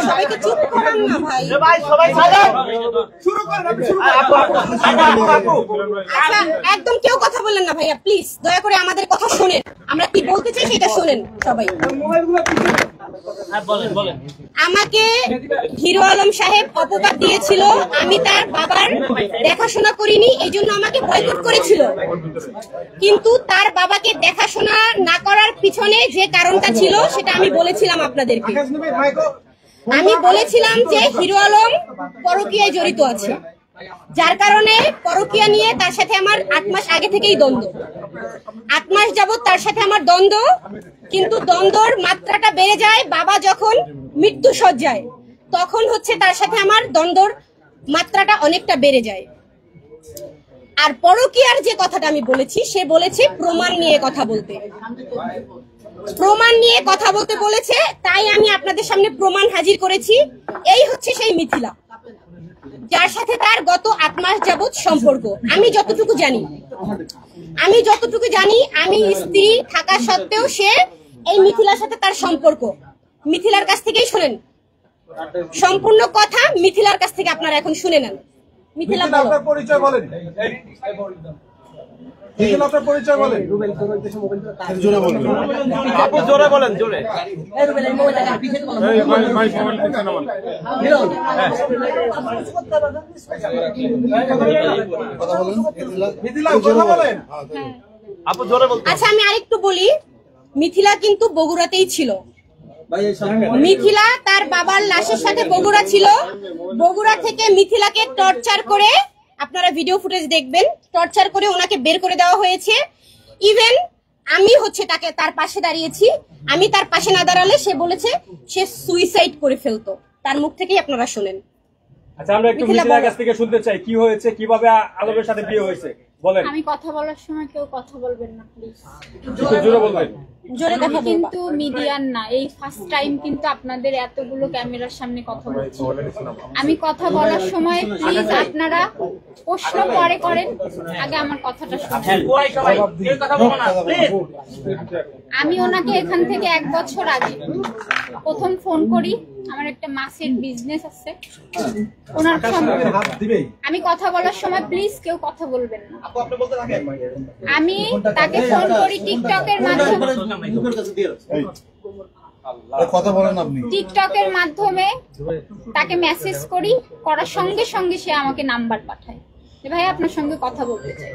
সবাইকে চুপ করান না ভাই, সবাই একদম কেউ কথা বললেন না ভাইয়া, প্লিজ দয়া করে আমাদের কথা শোনেন, আমরা কি বলতে চাই সেটা শোনেন সবাই। আমাকে হিরো আলম সাহেব অপবাদ দিয়েছিল, আমি তার বাবার দেখাশোনা করিনি, এই জন্য আমাকে বয়কট করেছিল। কিন্তু তার বাবাকে দেখাশোনা না করার পিছনে যে কারণটা ছিল সেটা আমি বলেছিলাম আপনাদেরকে। আমি বলেছিলাম যে হিরো আলম পরকীয়ায় জড়িত আছে, যার কারণে পরকীয়া নিয়ে তার সাথে আমার 8 মাস আগে থেকেই দ্বন্দ্ব। 8 মাস যাবত তার সাথে আমার দ্বন্দ্ব, কিন্তু দ্বন্দ্বর মাত্রাটা বেড়ে যায় বাবা যখন মৃত্যু সজ্জায়, তখন হচ্ছে তার সাথে আমার দ্বন্দ্বর মাত্রাটা অনেকটা বেড়ে যায়। আর পরকীয়ার যে কথাটা আমি বলেছি, সে বলেছে প্রমাণ নিয়ে কথা বলতে, প্রমাণ নিয়ে কথা বলতে বলেছে, তাই আমি আপনাদের সামনে প্রমাণ হাজির করেছি। এই হচ্ছে সেই মিথিলা, যার সাথে তার গত 8 মাস যাবত সম্পর্ক। আমি যতটুকু জানি, আমি স্ত্রী থাকা সত্ত্বেও সে এই মিথিলার সাথে তার সম্পর্ক। মিথিলার কাছ থেকেই শুনেন, সম্পূর্ণ কথা মিথিলার কাছ থেকে আপনারা এখন শুনে নেন। মিথিলা, আপনার পরিচয় বলেন। আপনার পরিচয় বলেন। জোরে বলেন, আপু জোরে বলেন, জোরে। আচ্ছা, আমি আরেকটু বলি, মিথিলা কিন্তু বগুড়াতেই ছিল। মিথিলা তার বাবার লাশের সাথে বগুড়া ছিল। বগুড়া থেকে মিথিলাকে টর্চার করে, আপনারা ভিডিও ফুটেজ দেখবেন, টর্চার করে ওনাকে বের করে দেওয়া হয়েছে। ইভেন আমি হচ্ছে তার পাশে দাঁড়িয়েছি, আমি তার পাশে না দাঁড়ালে সে বলেছে সে সুইসাইড করে ফেলতো। তার মুখ থেকেই আপনারা শুনেন। আচ্ছা, আমরা একটু মিথিলার কাছ থেকে শুনতে চাই কি হয়েছে, কিভাবে আলমের সাথে বিয়ে হয়েছে বলেন। আমি কথা বলার সময় কেউ কথা বলবেন না প্লিজ, জোরে বলবেন। আমি কিন্তু মিডিয়ার না, এই ফার্স্ট টাইম কিন্তু আপনাদের এতগুলো ক্যামেরার সামনে কথা বলছি। আমি কথা বলার সময় প্লিজ আপনারা প্রশ্ন পরে করেন, আগে আমার কথাটা শুনুন। আমি ওনাকে এখান থেকে 1 বছর আগে প্রথম ফোন করি, আমার একটা মাছের বিজনেস আছে, ওনার আমি কথা বলার সময় প্লিজ কেউ কথা বলবেন না। আমি তাকে ফোন করি টিকটকের মাধ্যমে, টিকটকের মাধ্যমে তাকে মেসেজ করি, করার সঙ্গে সঙ্গে সে আমাকে নাম্বার পাঠায় যে ভাই আপনার সঙ্গে কথা বলতে চাই।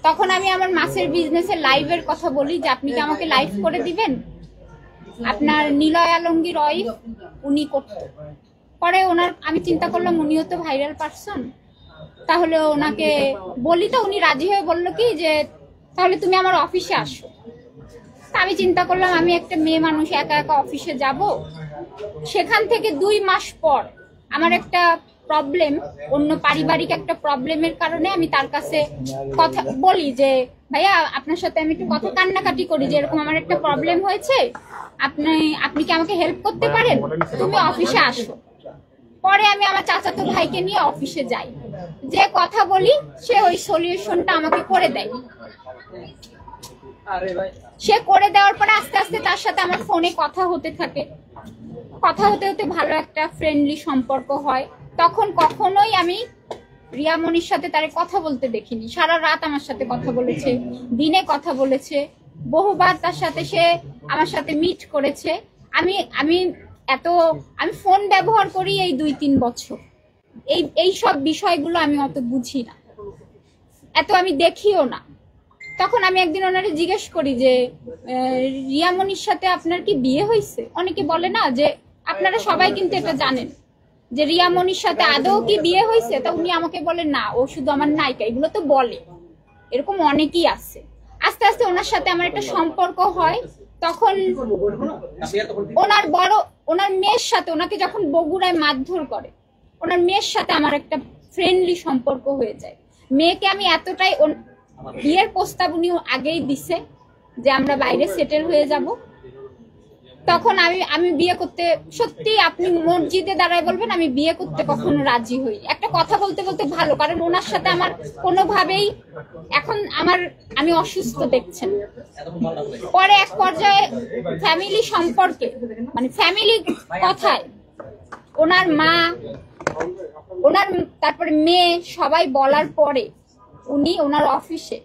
তখন আমি আমার মাছের বিজনেসের লাইভের কথা বলি যে আপনি কি আমাকে লাইভ করে দিবেন। আপনার নিলয় আলমগীর ওয়াইফ উনি করত, পরে ওনার আমি চিন্তা করলাম উনিও তো ভাইরাল পারসন, তাহলে ওনাকে বলি, তো উনি রাজি হয়ে বললো কি যে তাহলে তুমি আমার অফিসে আসো। আমি চিন্তা করলাম আমি একটা মেয়ে মানুষ একা একা অফিসে যাব। সেখান থেকে 2 মাস পর আমার একটা প্রবলেম, অন্য পারিবারিক একটা প্রবলেমের কারণে আমি তার কাছে কথা বলি যে ভাইয়া আপনার সাথে আমি একটু কথা কান্নাকাটি করি যে এরকম আমার একটা প্রবলেম হয়েছে, আপনি কি আমাকে হেল্প করতে পারেন, তুমি অফিসে আসো। পরে আমি আমার চাচাতো ভাইকে নিয়ে অফিসে যাই, যে কথা বলি সে ওই সলিউশনটা আমাকে করে দেয়। সে করে দেওয়ার পরে আস্তে আস্তে তার সাথে আমার ফোনে কথা হতে থাকে, কথা হতে হতে ভালো একটা ফ্রেন্ডলি সম্পর্ক হয়। তখন কখনোই আমি রিয়ামনির সাথে তারে কথা বলতে দেখিনি। সারা রাত আমার সাথে কথা বলেছে, দিনে কথা বলেছে, বহুবার তার সাথে সে আমার সাথে মিট করেছে। আমি ফোন ব্যবহার করি এই 2-3 বছর, এই সব বিষয়গুলো আমি অত বুঝি না, এত আমি দেখিও না। তখন আমি একদিন ওনারে জিজ্ঞেস করি যে রিয়ামনির সাথে আপনার কি বিয়ে হয়েছে। অনেকে বলে না যে, আপনারা সবাই কিন্তু এটা জানেন যে রিয়ামনির সাথে আদৌ কি বিয়ে হয়েছে, তা উনি আমাকে বলেন না, ও শুধু আমার নায়িকা। এগুলো তো বলে, এরকম অনেকেই আছে। আস্তে আস্তে ওনার সাথে আমার একটা সম্পর্ক হয়। তখন ওনার মেয়ের সাথে, ওনাকে যখন বগুড়ায় মারধর করে, ওনার মেয়ের সাথে আমার একটা ফ্রেন্ডলি সম্পর্ক হয়ে যায়। মেয়েকে আমি এতটাই, বিয়ের প্রস্তাব উনি আগেই দিছে যে আমরা বাইরে সেটেল হয়ে যাব। তখন আমি বিয়ে করতে, সত্যি আপনি মসজিদে দাঁড়ায় বলবেন আমি বিয়ে করতে কখনো রাজি হই। একটা কথা বলতে বলতে ভালো, কারণ ওনার সাথে আমার কোনোভাবেই এখন আমি অসুস্থ দেখছেন। পরে এক পর্যায়ে ফ্যামিলি সম্পর্কে, মানে ফ্যামিলি কথায় ওনার মা, তারপরে মেয়ে সবাই বলার পরে উনি ওনার অফিসে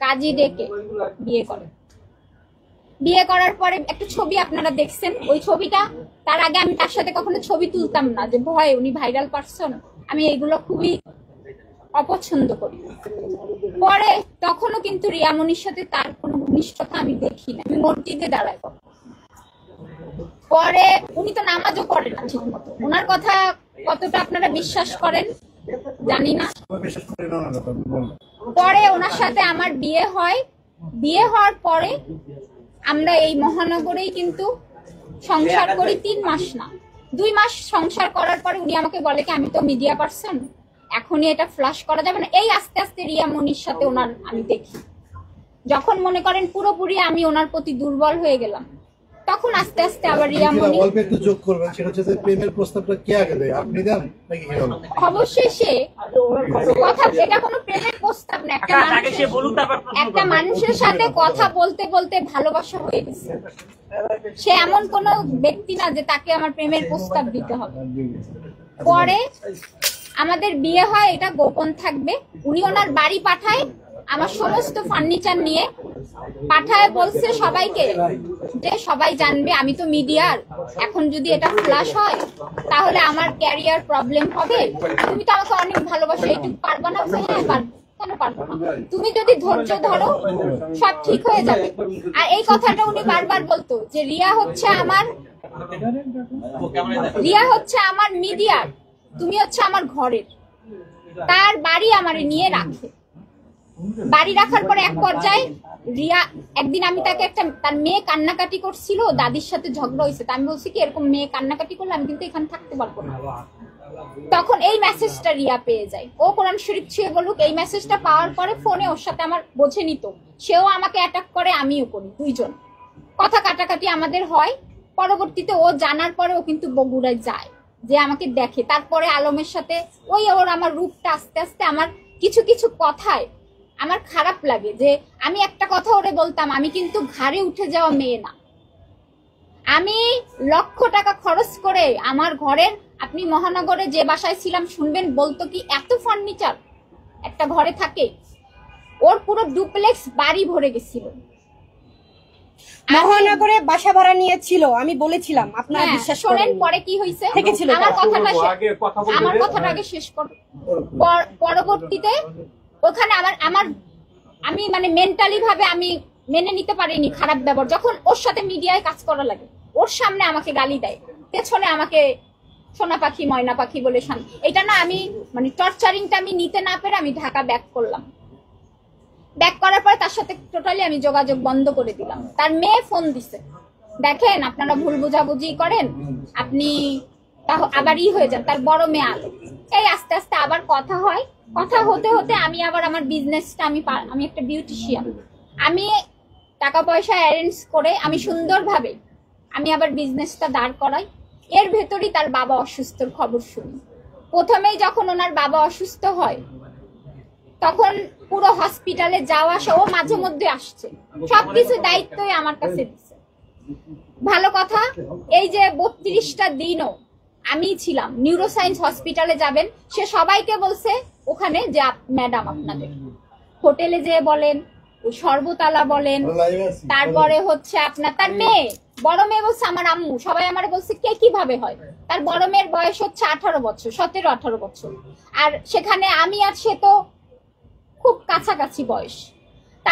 কাজী ডেকে বিয়ে করেন। বিয়ে করার পরে একটা ছবি আপনারা দেখছেন, ওই ছবিটা, তার আগে আমি তার সাথে কখনো ছবি তুলতাম না, যে ভয়, উনি ভাইরাল পারসন, আমি এগুলো খুবই অপছন্দ করি। পরে তখনও কিন্তু রিয়ামনির সাথে তার কোনো ঘনিষ্ঠতা আমি দেখি না, আমি মসজিদে দাঁড়ায়। পরে উনি তো নামাজও পড়েন না ঠিক মতো, ওনার কথা কতটা আপনারা বিশ্বাস করেন জানি না। পরে ওনার সাথে আমার বিয়ে হয়। বিয়ে হওয়ার পরে আমরা এই মহানগরেই কিন্তু সংসার করি, 3 মাস না 2 মাস সংসার করার পরে উনি আমাকে বলে কি আমি তো মিডিয়া পার্সন, এখনই এটা ফ্ল্যাশ করা যাবে না। এই আস্তে আস্তে রিয়ামনির সাথে ওনার আমি দেখি, যখন মনে করেন পুরোপুরি আমি ওনার প্রতি দুর্বল হয়ে গেলাম, তখন আস্তে আস্তে আবার রিয়ামনি। অল্প একটু যোগ করবেন, সেটা হচ্ছে যে প্রেমের প্রস্তাবটা কে আগে দেয়, আপনি দেন নাকি হিরো? অবশ্যই সে কথা, এটা কোনো প্রেমের প্রস্তাব না, একটা মানুষের সাথে কথা বলতে বলতে ভালোবাসা হয়ে গেছে। সে এমন কোন ব্যক্তি না যে তাকে আমার প্রেমের প্রস্তাব দিতে হবে। পরে আমাদের বিয়ে হয়, এটা গোপন থাকবে। উনি ওনার বাড়ি পাঠায়, আমার সমস্ত ফার্নিচার নিয়ে পাঠায়, বলছে সবাইকে যে সবাই জানবে আমি তো মিডিয়ার, এখন যদি এটা ফ্ল্যাশ হয় তাহলে আমার ক্যারিয়ার প্রবলেম হবে, তুমি তো আমাকে অনেক ভালোবাসো, এইটুকু পারবা না? হ্যাঁ পারবো, কেন পারবো না, তুমি যদি ধৈর্য ধরো সব ঠিক হয়ে যাবে। আর এই কথাটা উনি বারবার বলতো যে রিয়া হচ্ছে আমার মিডিয়ার, তুমি হচ্ছে আমার ঘরের। তার বাড়ি আমার নিয়ে রাখে, বাড়ি রাখার পরে এক পর্যায়ে রিয়া, একদিন আমি তাকে তার মেয়ে কান্নাকাটি করছিল, দাদির সাথে ঝগড়া হয়েছে, আমি বলছি কি এরকম মেয়ে কান্নাকাটি করলে আমি কিন্তু এখানে থাকতে পারবো না। তখন এই মেসেজটা রিয়া পেয়ে যায়, ও কোরআন শরীফ ছুঁয়ে বলুক, এই মেসেজটা পাওয়ার পরে ফোনে ওর সাথে আমার বোঝে নিত, সেও আমাকে অ্যাটাক করে, আমিও করি, দুইজন কথা কাটাকাটি আমাদের হয়। পরবর্তীতে ও জানার পরে ও কিন্তু বগুড়ায় যায়, যে আমাকে দেখে। তারপরে আলমের সাথে ওর আমার রূপটা আস্তে আস্তে, আমার কিছু কিছু কথায় আমার খারাপ লাগে, যে আমি একটা কথা ওরে বলতাম, আমি কিন্তু ঘাড়ে উঠে যাওয়া মেয়ে না, আমি লক্ষ টাকা খরচ করে আমার ঘরের, আপনি মহানগরে যে বাসায় ছিলাম শুনবেন, বলতো কি এত ফার্নিচার একটা ঘরে থাকে, ওর পুরো ডুপ্লেক্স বাড়ি ভরে গেছিল। মহানগরে বাসা ভাড়া নিয়েছিল, আমি বলেছিলাম, আপনারা বিশ্বাস করেন। পরে কি হয়েছে, আমার কথাটা আগে শেষ করব। পরবর্তীতে ওখানে আমি মানে মেন্টালি ভাবে আমি মেনে নিতে পারিনি খারাপ ব্যবহার, যখন ওর সাথে মিডিয়ায় কাজ করা লাগে, ওর সামনে আমাকে গালি দেয়, পেছনে আমাকে সোনা পাখি ময়না পাখি বলে এটা না, আমি মানে টর্চারিংটা আমি নিতে না পেরে আমি ঢাকা ব্যাক করলাম। ব্যাক করার পরে তার সাথে টোটালি আমি যোগাযোগ বন্ধ করে দিলাম। তার মেয়ে ফোন দিছে, দেখেন আপনারা ভুল বুঝাবুঝি করেন, আপনি আবার হয়ে যান। তার বড় মেয়ে আলো, এই আস্তে আস্তে আবার কথা হয়, কথা হতে হতে আমি আবার আমার বিজনেসটা, আমি একটা বিউটিশিয়ান, আমি টাকা পয়সা অ্যারেঞ্জ করে আমি সুন্দরভাবে আমি আবার বিজনেসটা দাঁড় করাই। এর ভেতরই তার বাবা অসুস্থর খবর শুনি। প্রথমেই যখন ওনার বাবা অসুস্থ হয়, তখন পুরো হসপিটালে যাওয়া আসা, ও মাঝে মধ্যে আসছে, সবকিছু দায়িত্বই আমার কাছে দিচ্ছে। ভালো কথা, এই যে 32টা দিনও আমি ছিলাম, নিউরোসায়েন্স হসপিটালে যাবেন, সে সবাইকে বলছে ওখানে যে ম্যাডাম আপনাদের হোটেলে যে বলেন, সর্বতালা বলেন, তারপরে হচ্ছে আপনার তার মেয়ে, বড় মেয়ে বলছে আমার আম্মু, সবাই আমার বলছে কে কিভাবে হয়। তার বড় মেয়ের বয়স হচ্ছে 18 বছর, 17-18 বছর, আর সেখানে আমি আর সে তো খুব কাছাকাছি বয়স। তা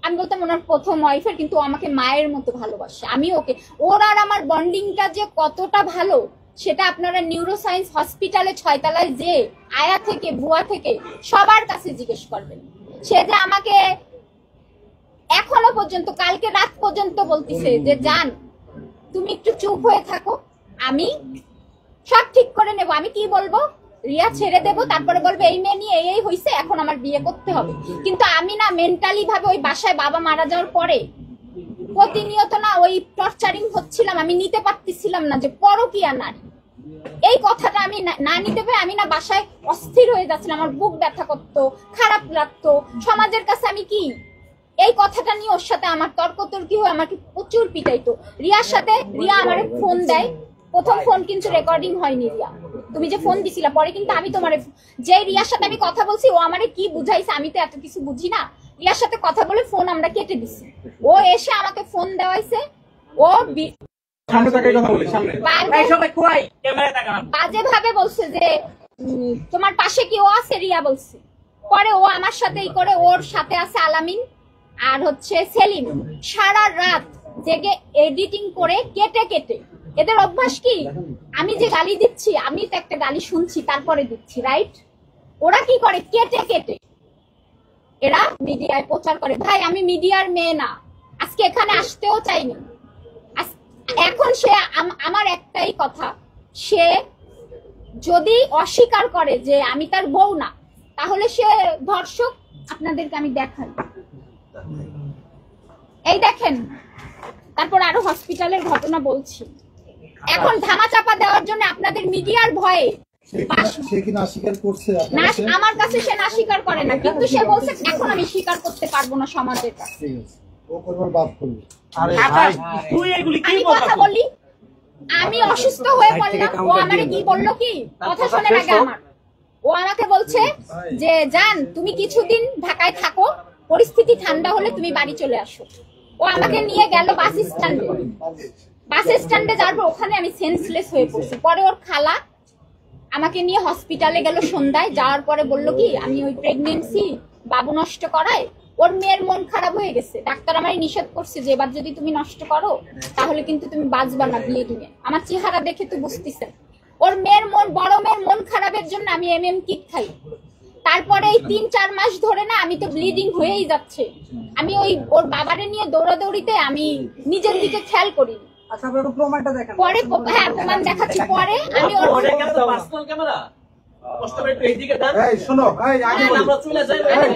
আমি বলতাম ওনার প্রথম ওয়াইফের, কিন্তু আমাকে মায়ের মতো ভালোবাসে, আমি ওকে, ওর আর আমার বন্ডিংটা যে কতটা ভালো সেটা আপনারা নিউরোসায়েন্স হসপিটালে 6 তলায় যে আয়া থেকে বুয়া থেকে সবার কাছে জিজ্ঞেস করবেন। সে যে আমাকে এখনো পর্যন্ত, কালকে রাত পর্যন্ত বলতিছে যে জান তুমি একটু চুপ হয়ে থাকো, আমি সব ঠিক করে নেব। আমি কি বলবো, রিয়া ছেড়ে দেবো, তারপরে বলবে এই মেয়ে নিয়ে এই হইছে, এখন আমার বিয়ে করতে হবে। কিন্তু আমি না মেন্টালি ভাবে ওই বাসায় বাবা মারা যাওয়ার পরে প্রতিনিয়ত না ওই টর্চারিং হচ্ছিলাম, আমি নিতে পারতেছিলাম না যে পরকীয়া নারী এই কথাটা আমি না নিতে পেরে আমি না বাসায় অস্থির হয়ে যাচ্ছিলাম, আমার বুক ব্যথা করতো, খারাপ লাগতো। সমাজের কাছে আমি কি এই কথাটা নিয়ে ওর সাথে আমার তর্কতর্কি হয়ে আমাকে প্রচুর পিটাইতো। রিয়ার সাথে রিয়া আমারে ফোন দেয়, প্রথম ফোন কিন্তু রেকর্ডিং হয়নি রিয়া, তুমি যে ফোন দিছিলা, পরে কিন্তু আমি তোমার যে রিয়ার সাথে আমি কথা বলছি ও আমারে কি বুঝাইছে আমি তো এত কিছু বুঝি না, রিয়ার সাথে কথা বলে ফোন আমরা কেটে দিছি। ও এসে আমাকে ফোন দেওয়াইছে, ও বাজে ভাবে বলছে যে তোমার পাশে কি ও আছে, রিয়া বলছে। পরে ও আমার সাথে করে, ওর সাথে আছে আলামিন আর হচ্ছে সেলিম, সারা রাত জেগে এডিটিং করে কেটে কেটে, এদের অভ্যাস কি আমি যে গালি দিচ্ছি আমি তো একটা গালি শুনছি তারপরে দিচ্ছি, রাইট? ওরা কি করে কেটে কেটে এরা মিডিয়ায় প্রচার করে। ভাই আমি মিডিয়ার মেয়ে না, আজকে এখানে আসতেও চাইনি। এখন সে আমার একটাই কথা, সে যদি অস্বীকার করে যে আমি তার বউ না, তাহলে সে ধর্ষক। আপনাদেরকে আমি দেখাই, এই দেখেন। তারপর আরো হসপিটালের ঘটনা বলছি। এখন ধামাচাপা দেওয়ার জন্য আপনাদের মিডিয়ার ভয়ে আমার কাছে সে না স্বীকার করে না, কিন্তু সে বলছে এখন আমি স্বীকার করতে পারবো না সমাজের কাছে। আমি কথা বলি, আমি অসুস্থ হয়ে পড়লাম, ও আমারে কি বললো কি কথা শোনার আগে ও আমাকে বলছে যে জান তুমি কিছুদিন ঢাকায় থাকো, পরিস্থিতি ঠান্ডা হলে তুমি বাড়ি চলে আসো। ও আমাকে নিয়ে গেল বাস স্ট্যান্ডে যাওয়ার পর ওখানে আমি সেন্সলেস হয়ে পড়ছি। পরে ওর খালা আমাকে নিয়ে হসপিটালে গেল সন্ধ্যায়, যাওয়ার পরে বললো কি আমি ওই প্রেগনেন্সি বাবু নষ্ট করায় ওর মেয়ের মন খারাপ হয়ে গেছে, ডাক্তার আমায় নিষেধ করছে যে এবার যদি তুমি নষ্ট করো তাহলে কিন্তু তুমি বাঁচবা না ব্লিডিং এ। আমার চেহারা দেখে তো বুঝতেছেন ওর মেয়ের মন, বড় মেয়ের মন খারাপের জন্য আমি MM কিট খাই। তারপরে এই 3-4 মাস ধরে না আমি তো ব্লিডিং হয়েই যাচ্ছে, আমি ওই ওর বাবারে নিয়ে দৌড়াদৌড়িতে আমি নিজের দিকে খেয়াল করি। পরে হ্যাঁ প্রমাণ দেখাচ্ছি। পরে আমি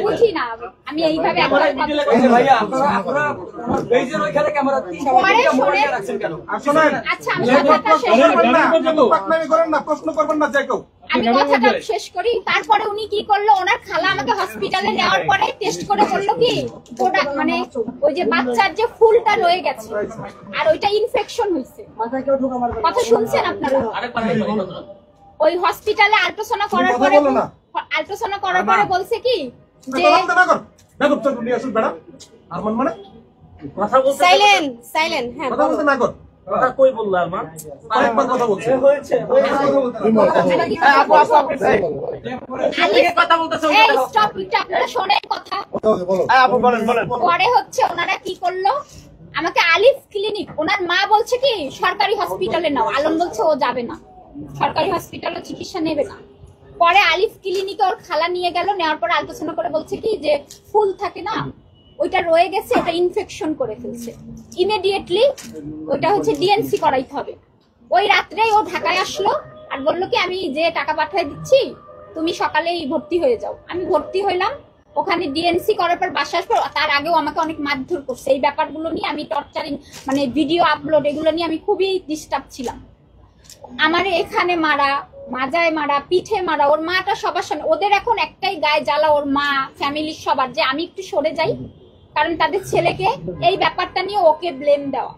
বুঝি না, আমি এইভাবে আমি কথাটা শেষ করি। তারপরে উনি কি করলো, ওনার খালা আমাকে হসপিটালে নেওয়ার পরে টেস্ট করে বললো কি ওটা মানে ওই যে বাচ্চার যে ফুলটা রয়ে গেছে আর ওইটা ইনফেকশন হয়েছে। কথা শুনছেন আপনারা? ওই হসপিটালে আল্ট্রাসাউন্ড করার পরে বলছে কি যে সাইলেন্ট হ্যাঁ কথা কই বললা আর মা আরেকবার কথা বলছে হয়েছে কথা বলতেছে এই স্টপ এটা আপনারা শুনেন কথা আপু বলেন পরে হচ্ছে ওনারা কি করলো, আমাকে আলিফ ক্লিনিক, ওনার মা বলছে কি সরকারি হসপিটালে নাও, আলম বলছে ও যাবে না, সরকারি হসপিটালে চিকিৎসা নেবে না। পরে আলিফ ক্লিনিকে ওর খালা নিয়ে গেল, নেওয়ার পর আলোচনা করে বলছে কি যে ফুল থাকে না ওইটা রয়ে গেছে, ওটা ইনফেকশন করে ফেলছে, ইমিডিয়েটলি ওটা হচ্ছে DNC করাইতে হবে। ওই রাত্রেই ও ঢাকায় আসলো আর বললো কি আমি যে টাকা পাঠিয়ে দিচ্ছি তুমি সকালেই ভর্তি হয়ে যাও। আমি ভর্তি হইলাম, ওখানে DNC করার পর বাসা আসবো, তার আগেও আমাকে অনেক মারধর করছে। এই ব্যাপারগুলো নিয়ে আমি টর্চারিং মানে ভিডিও আপলোড এগুলো নিয়ে আমি খুবই ডিস্টার্ব ছিলাম। আমার এখানে মারা, মাজায় মারা, পিঠে মারা, ওর মাটা সবার সামনে। ওদের এখন একটাই গায়ে জ্বালা, ওর মা ফ্যামিলির সবার, যে আমি একটু সরে যাই, কারণ তাদের ছেলেকে এই ব্যাপারটা নিয়ে ওকে ব্লেম দেওয়া,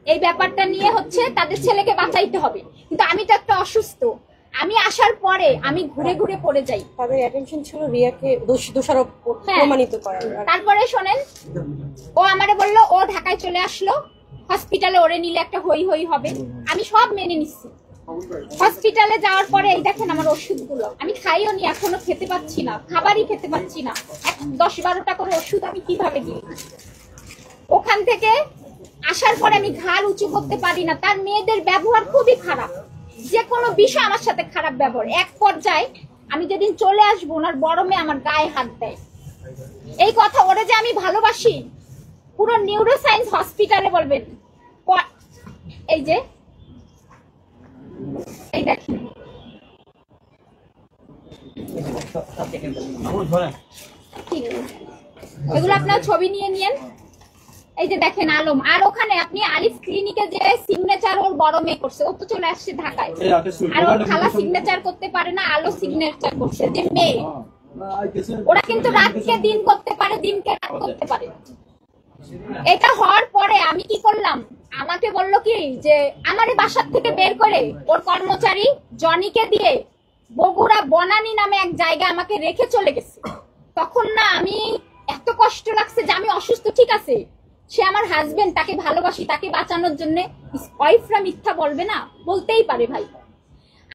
এই ব্যাপারটা নিয়ে হচ্ছে তাদের ছেলেকে বাঁচাইতে হবে। কিন্তু আমি তো একটা অসুস্থ, আমি আসার পরে আমি ঘুরে ঘুরে পড়ে যাই। তাদের অ্যাটেনশন ছিল রিয়াকে দোষারোপ প্রমাণিত করার। তারপরে শোনেন, ও আমারে বললো ও ঢাকায় চলে আসলো, হসপিটালে ওরে নিলে একটা হই হই হবে, আমি সব মেনে নিচ্ছি। হসপিটালে যাওয়ার পরে এই দেখেন আমার ওষুধগুলো আমি খাইও নি, এখনো খেতে পাচ্ছি না, খাবারই খেতে পাচ্ছি না। 10-12টা করে ওষুধ আমি কিভাবে দিই? ওখান থেকে আসার পরে আমি ঘাড় উঁচু করতে পারি না। তার মেয়েদের ব্যবহার খুবই খারাপ, যে কোনো বিষয় আমার সাথে খারাপ ব্যবহার। এক পর্যায়ে আমি যেদিন চলে আসবো, ওনার বড় মেয়ে আমার গায়ে হাত দেয়। এই কথা ওরে যে আমি ভালোবাসি, পুরো নিউরোসায়েন্স হসপিটালে বলবেন। এই যে এই দেখেন, এগুলো আপনার ছবি নিয়ে নিয়েন। এই যে দেখেন আলম, আর ওখানে আপনি আলিফ ক্লিনিকে যে সিগনেচার ওর বড় মেয়ে করছে, ও তো চলে আসছে ঢাকায়, আর ওর খালা সিগনেচার করতে পারে না, আলো সিগনেচার করছে যে মেয়ে। ওরা কিন্তু রাতকে দিন করতে পারে, দিনকে রাত করতে পারে। এটা হওয়ার পরে আমি কি করলাম, আমাকে বললো কি যে আমারে বাসার থেকে বের করে ওর কর্মচারী জনিকে দিয়ে বগুড়া বনানী নামে এক জায়গায় আমাকে রেখে চলে গেছে। তখন না আমি এত কষ্ট লাগছে যে আমি অসুস্থ, ঠিক আছে সে আমার হাজবেন্ড, তাকে ভালোবাসি, তাকে বাঁচানোর জন্য ওয়াইফরা মিথ্যা বলবে না, বলতেই পারে ভাই।